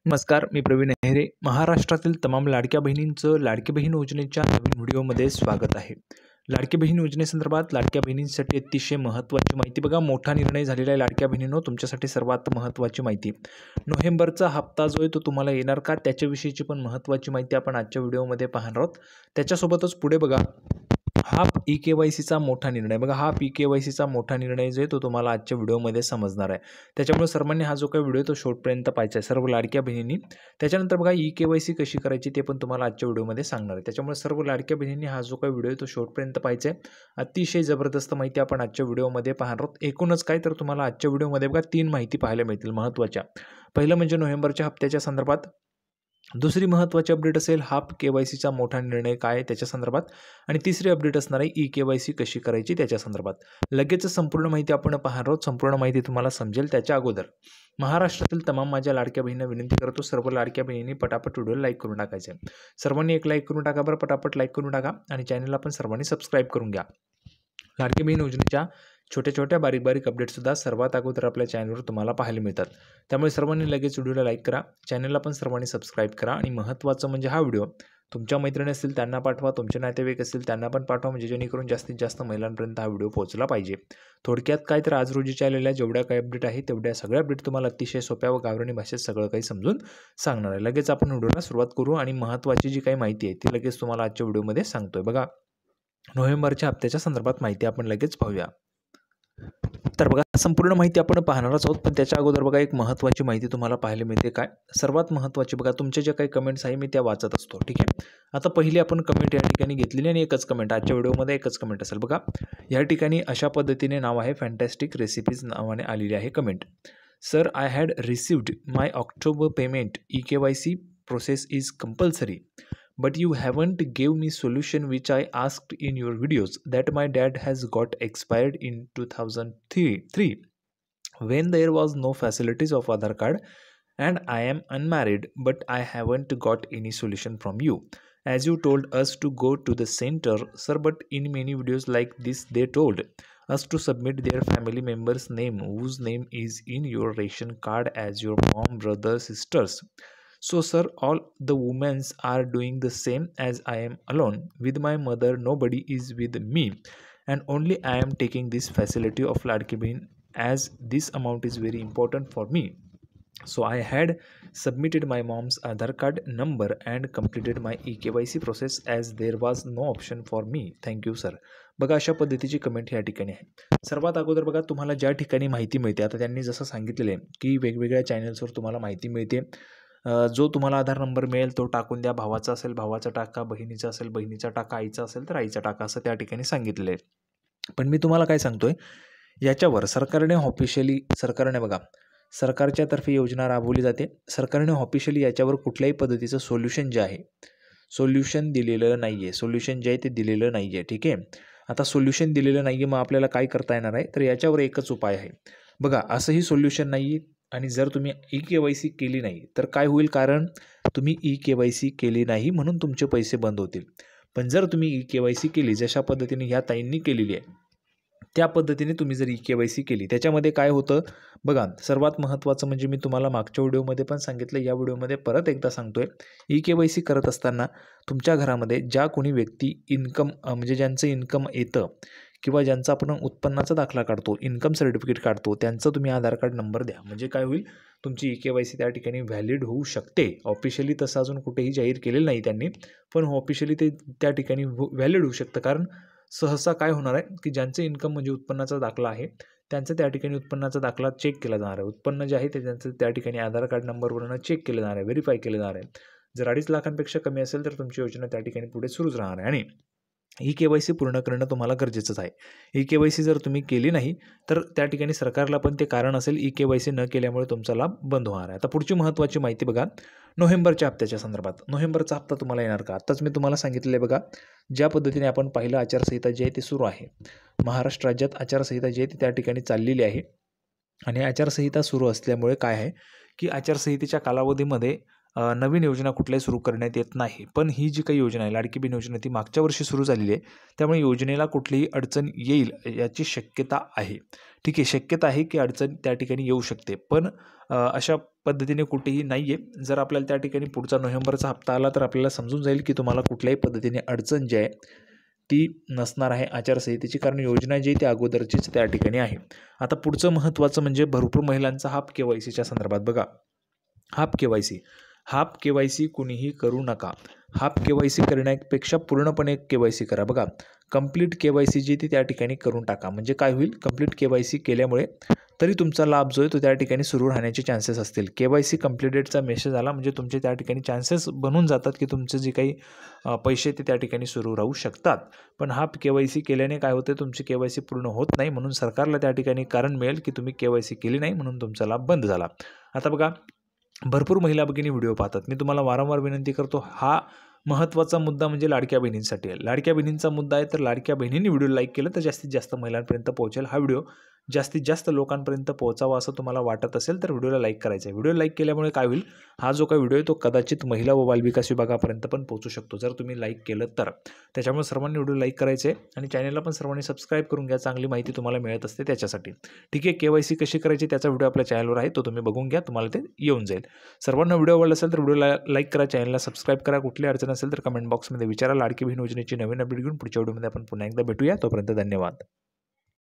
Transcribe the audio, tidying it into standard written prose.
नमस्कार, मी प्रवीण अहेरे. महाराष्ट्रातील तमाम लाडक्या बहिणींचं लाडकी बहीण योजनेच्या नवीन व्हिडिओमध्ये स्वागत आहे. लाडकी बहीण योजनेसंदर्भात लाडक्या बहिणींसाठी अतिशय महत्त्वाची माहिती बघा. मोठा निर्णय झालेला आहे लाडक्या बहिणींनो. तुमच्यासाठी सर्वात महत्त्वाची माहिती, नोव्हेंबरचा हप्ता जो आहे तो तुम्हाला येणार का, त्याच्याविषयीची पण महत्त्वाची माहिती आपण आजच्या व्हिडिओमध्ये पाहणार आहोत. त्याच्यासोबतच पुढे बघा, हाफ ई-के-वाय-सीचा मोठा निर्णय बघा. हाफ ई-के-वाय-सीचा मोठा निर्णय जो आहे तो तुम्हाला आजच्या व्हिडिओमध्ये समजणार आहे. त्याच्यामुळे सर्वांनी हा जो काही व्हिडिओ तो शेवटपर्यंत पाहायचा आहे, सर्व लाडक्या बहिणींनी. त्याच्यानंतर बघा, ई-के-वाय-सी कशी करायची ते पण तुम्हाला आजच्या व्हिडिओमध्ये सांगणार आहे. त्याच्यामुळे सर्व लाडक्या बहिणींनी हा जो काही व्हिडिओ तो शेवटपर्यंत पाहायचा आहे. अतिशय जबरदस्त माहिती आपण आजच्या व्हिडिओमध्ये पाहणार आहोत. एकूणच काय तर तुम्हाला आजच्या व्हिडिओमध्ये बघा 3 माहिती पाहायला मिळतील महत्त्वाच्या. पहिलं म्हणजे नोव्हेंबरच्या हप्त्याच्या संदर्भात. दुसरी महत्त्वाची अपडेट असेल हाफ के-वाय-सीचा मोठा निर्णय काय आहे त्याच्या संदर्भात. आणि तिसरी अपडेट असणार आहे ई-के-वाय-सी कशी करायची त्याच्या संदर्भात. लगेच संपूर्ण माहिती आपण पाहणार आहोत. संपूर्ण माहिती तुम्हाला समजेल. त्याच्या अगोदर महाराष्ट्रातील तमाम माझ्या लाडक्या बहिणींना विनंती करतो, सर्व लाडक्या बहिणींनी पटापट व्हिडिओला लाईक करून टाकायचे. सर्वांनी एक लाईक करून टाका बरं, पटापट लाईक करून टाका. आणि चॅनलला पण सर्वांनी सबस्क्राईब करून घ्या. लाडकी बहीण योजनेच्या छोट्या छोट्या बारीक बारीक अपडेटसुद्धा सर्वात अगोदर आपल्या चॅनलवर तुम्हाला पाहायला मिळतात. त्यामुळे सर्वांनी लगेच व्हिडिओला लाईक करा, चॅनलला पण सर्वांनी सबस्क्राईब करा. आणि महत्त्वाचं म्हणजे हा व्हिडिओ तुमच्या मैत्रिणी असतील त्यांना पाठवा, तुमचे नातेवाईक असतील त्यांना पण पाठवा, म्हणजे जेणेकरून जास्तीत जास्त महिलांपर्यंत हा व्हिडिओ पोहोचला पाहिजे. थोडक्यात काय तर आज रोजीच्या आलेल्या जेवढ्या काही अपडेट आहे तेवढ्या सगळ्या अपडेट तुम्हाला अतिशय सोप्या व गावरानी भाषेत सगळं काही समजून सांगणार आहे. लगेच आपण व्हिडिओला सुरुवात करू आणि महत्त्वाची जी काही माहिती आहे ती लगेच तुम्हाला आजच्या व्हिडिओमध्ये सांगतोय. बघा, नोव्हेंबरच्या हप्त्याच्या संदर्भात माहिती आपण लगेच पाहूया. तर बघा, संपूर्ण माहिती आपण पाहणारच आहोत, पण त्याच्या अगोदर बघा एक महत्त्वाची माहिती तुम्हाला पाहायला मिळते. काय सर्वात महत्त्वाची बघा, तुमच्या ज्या काही कमेंट्स आहे मी त्या वाचत असतो, ठीक आहे. आता पहिली आपण कमेंट या ठिकाणी घेतलेली आणि एकच कमेंट आजच्या व्हिडिओमध्ये एकच कमेंट असेल. बघा, या ठिकाणी अशा पद्धतीने नाव आहे, फॅन्टॅस्टिक रेसिपीज नावाने आलेली आहे comment. Sir, I had received my October payment. EKYC process is compulsory, but you haven't gave me solution which I asked in your videos that my dad has got expired in 2003 when there was no facilities of Aadhaar card and I am unmarried, but I haven't got any solution from you as you told us to go to the center, sir. But in many videos like this they told us to submit their family members name whose name is in your ration card as your mom, brother, sisters. So sir, all the women are doing the same as I am alone with my mother. Nobody is with me and only I am taking this facility of Ladki Bahin as this amount is very important for me. So I had submitted my mom's Aadhaar card number and completed my e-KYC process as there was no option for me. Thank you sir. बघा, अशा पद्धतीची comment या ठिकाणी आहे. सर्वात अगोदर बघा, तुम्हाला ज्या ठिकाणी माहिती मिळते, आता त्यांनी जसं सांगितलेलं आहे की वेगवेगळ्या चॅनल्सवर तुम्हाला माहिती मिळते. जो तुम्हाला आधार नंबर मिळेल तो टाकून द्या. भावाचा असेल भावाचा टाका, बहिणीचा असेल बहिणीचा टाका, आईचा असेल तर आईचा टाका, असं त्या ठिकाणी सांगितलेलं आहे. पण मी तुम्हाला काय सांगतोय, याच्यावर सरकारने बघा, सरकारच्या तर्फे योजना राबवली जाते. सरकारने ऑफिशियली याच्यावर कुठल्याही पद्धतीचं सोल्युशन जे आहे सोल्युशन दिलेलं नाही आहे. सोल्युशन जे आहे ते दिलेलं नाही आहे, ठीक आहे. आता सोल्युशन दिलेलं नाही आहे, मग आपल्याला काय करता येणार आहे, तर याच्यावर एकच उपाय आहे. बघा, असंही सोल्युशन नाही आहे. आणि जर तुम्ही ई-के-वाय-सी केली नाही तर काय होईल, कारण तुम्ही ई-के-वाय-सी केली नाही म्हणून तुमचे पैसे बंद होतील. पण जर तुम्ही ई-के-वाय-सी केली, जशा पद्धतीने ह्या ताईंनी केलेली आहे त्या पद्धतीने तुम्ही जर ई-के-वाय-सी केली, त्याच्यामध्ये काय होतं बघा. सर्वात महत्त्वाचं म्हणजे मी तुम्हाला मागच्या व्हिडिओमध्ये पण सांगितलं, या व्हिडिओमध्ये परत एकदा सांगतोय, ई-के-वाय-सी करत असताना तुमच्या घरामध्ये ज्या कोणी व्यक्ती इन्कम म्हणजे ज्यांचं इन्कम येतं किंवा ज्यांचा आपण उत्पन्नाचा दाखला काढतो, इन्कम सर्टिफिकेट काढतो, त्यांचा तुम्ही आधार कार्ड नंबर द्या. म्हणजे काय होईल, तुमची ई-के-वाय-सी त्या ठिकाणी व्हॅलिड होऊ शकते. ऑफिशियली तसं अजून कुठेही जाहीर केलेलं नाही त्यांनी, पण ऑफिशियली ते त्या ठिकाणी व्हॅलिड होऊ शकतं. कारण सहसा काय होणार आहे की ज्यांचं इन्कम म्हणजे उत्पन्नाचा दाखला आहे त्यांचं त्या ठिकाणी उत्पन्नाचा दाखला चेक केला जाणार आहे. उत्पन्न जे आहे ते त्यांचं त्या ठिकाणी आधार कार्ड नंबरवरून चेक केलं जाणार आहे, व्हेरीफाय केलं जाणार आहे. जर 2.5 लाखांपेक्षा कमी असेल तर तुमची योजना त्या ठिकाणी पुढे सुरूच राहणार आहे. आणि ई-के-वाय-सी पूर्ण करणं तुम्हाला गरजेचंच आहे. ई-के-वाय-सी जर तुम्ही केली नाही तर त्या ठिकाणी सरकारला पण ते कारण असेल, ई-के-वाय-सी न केल्यामुळे तुमचा लाभ बंद होणार आहे. आता पुढची महत्त्वाची माहिती बघा, नोव्हेंबरच्या हप्त्याच्या संदर्भात. नोव्हेंबरचा हप्ता तुम्हाला येणार का, आत्ताच मी तुम्हाला सांगितलेलं आहे. बघा, ज्या पद्धतीने आपण पाहिलं आचारसंहिता जी आहे ती सुरू आहे. महाराष्ट्र राज्यात आचारसंहिता जी आहे ती त्या ठिकाणी चाललेली आहे. आणि आचारसंहिता सुरू असल्यामुळे काय आहे की आचारसंहितेच्या कालावधीमध्ये नवीन योजना कुठल्याही सुरू करण्यात येत नाही. पण ही जी काही योजना आहे लाडकी बहीण योजना ती मागच्या वर्षी सुरू झालेली आहे. त्यामुळे योजनेला कुठलीही अडचण येईल याची शक्यता आहे. ठीक आहे, शक्यता आहे की अडचण त्या ठिकाणी येऊ शकते. पण अशा पद्धतीने कुठेही नाही आहे. जर आपल्याला त्या ठिकाणी पुढचा नोव्हेंबरचा हप्ता आला तर आपल्याला समजून जाईल की तुम्हाला कुठल्याही पद्धतीने अडचण जी आहे ती नसणार आहे आचारसंहितेची, कारण योजना जी ती अगोदरचीच त्या ठिकाणी आहे. आता पुढचं महत्त्वाचं म्हणजे भरपूर महिलांचा हाफ KYCच्या संदर्भात बघा. हाफ KYC कुणीही करू नका. हाफ KYC करण्यापेक्षा पूर्णपणे KYC करा. बघा, कंप्लीट KYC जी ती त्या ठिकाणी करून टाका. म्हणजे काय होईल, कंप्लीट KYC केल्यामुळे तरी तुमचा लाभ जो आहे तो त्या ठिकाणी सुरू राहण्याचे चान्सेस असतील. KYC कंप्लीटेडचा मेसेज आला म्हणजे तुमचे त्या ठिकाणी चान्सेस बनून जातात की तुमचे जे काही पैसे ते त्या ठिकाणी सुरू राहू शकतात. पण हाफ KYC केल्याने काय होते, तुमची KYC पूर्ण होत नाही, म्हणून सरकारला त्या ठिकाणी कारण मिळेल की तुम्ही KYC केली नाही म्हणून तुमचा लाभ बंद झाला. आता बघा, भरपूर महिला भगिनी व्हिडिओ पाहतात. मी तुम्हाला वारंवार विनंती करतो, हा महत्त्वाचा मुद्दा म्हणजे लाडक्या बहिणींसाठी आहे. लाडक्या बहिणींचा मुद्दा आहे, तर लाडक्या बहिणींनी व्हिडिओ लाईक केलं तर जास्तीत जास्त महिलांपर्यंत पोहोचेल. हा व्हिडिओ जास्तीत जास्त लोकांपर्यंत पोहोचावा असं तुम्हाला वाटत असेल तर व्हिडिओला लाईक करायचं आहे. व्हिडिओ लाईक केल्यामुळे काय होईल, हा जो काही व्हिडिओ आहे तो कदाचित महिला व बालविकास विभागापर्यंत पण पोहोचू शकतो जर तुम्ही लाईक केलं तर. त्याच्यामुळे सर्वांनी व्हिडिओ लाईक करायचे आणि चॅनलला पण सर्वांनी सबस्क्राईब करून घ्या. चांगली माहिती तुम्हाला मिळत असते त्याच्यासाठी. ठीक आहे, KYC कशी करायची त्याचा व्हिडिओ आपल्या चॅनलवर आहे, तो तुम्ही बघून घ्या, तुम्हाला ते येऊन जाईल. सर्वांना व्हिडिओ आवडला असेल तर व्हिडिओला लाईक करा, चॅनलला सबस्क्राईब करा. कुठली अडचण असेल तर कमेंट बॉक्समध्ये विचारा. लाडकी बहीण योजनेची नवीन अपडेट घेऊन पुढच्या व्हिडिओमध्ये आपण पुन्हा एकदा भेटूया. तोपर्यंत धन्यवाद.